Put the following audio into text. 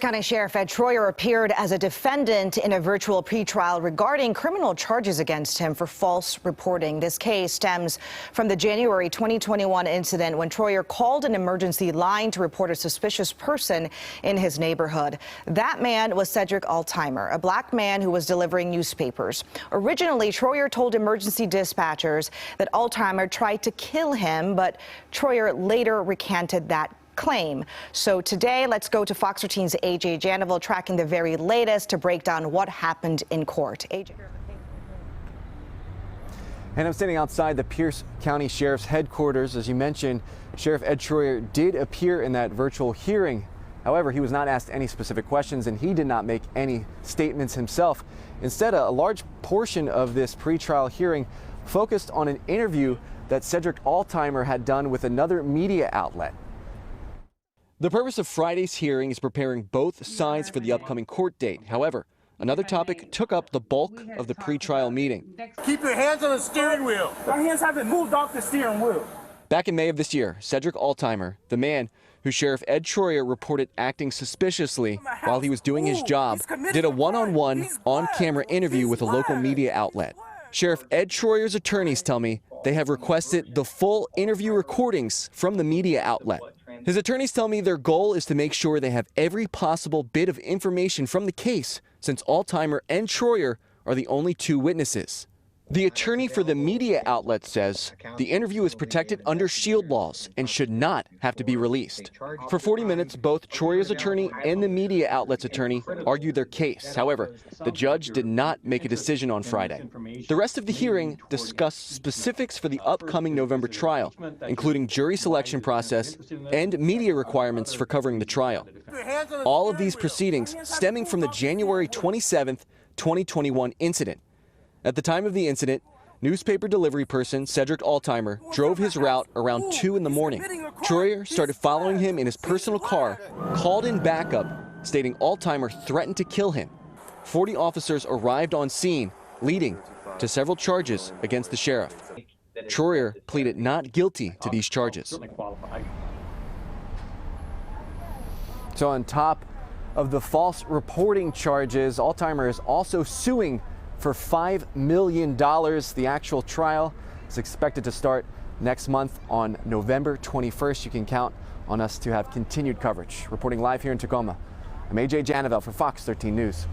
County Sheriff Ed Troyer appeared as a defendant in a virtual pretrial regarding criminal charges against him for false reporting. This case stems from the January 2021 incident when Troyer called an emergency line to report a suspicious person in his neighborhood. That man was Cedric Altimer, a black man who was delivering newspapers. Originally, Troyer told emergency dispatchers that Altimer tried to kill him, but Troyer later recanted that claim. So today, let's go to Fox 13's AJ Janeville, tracking the very latest to break down what happened in court. AJ. And I'm standing outside the Pierce County Sheriff's headquarters. As you mentioned, Sheriff Ed Troyer did appear in that virtual hearing. However, he was not asked any specific questions and he did not make any statements himself. Instead, a large portion of this pretrial hearing focused on an interview that Cedric Altimer had done with another media outlet. The purpose of Friday's hearing is preparing both sides for the upcoming court date. However, another topic took up the bulk of the pretrial meeting. Keep your hands on the steering wheel. Our hands haven't moved off the steering wheel. Back in May of this year, Cedric Altimer, the man who Sheriff Ed Troyer reported acting suspiciously while he was doing his job, did a one-on-one, on-camera interview with a local media outlet. Sheriff Ed Troyer's attorneys tell me they have requested the full interview recordings from the media outlet. His attorneys tell me their goal is to make sure they have every possible bit of information from the case, since Altimer and Troyer are the only two witnesses. The attorney for the media outlet says the interview is protected under SHIELD laws and should not have to be released. For 40 minutes, both Troyer's attorney and the media outlet's attorney argued their case. However, the judge did not make a decision on Friday. The rest of the hearing discussed specifics for the upcoming November trial, including jury selection process and media requirements for covering the trial. All of these proceedings stemming from the January 27th, 2021 incident. At the time of the incident, newspaper delivery person Cedric Altimer drove his route around 2 in the morning. Troyer started following him in his personal car, called in backup, stating Altimer threatened to kill him. 40 officers arrived on scene, leading to several charges against the sheriff. Troyer pleaded not guilty to these charges. So on top of the false reporting charges, Altimer is also suing for $5 million. The actual trial is expected to start next month on November 21st. You can count on us to have continued coverage. Reporting live here in Tacoma, I'm AJ Janeville for Fox 13 News.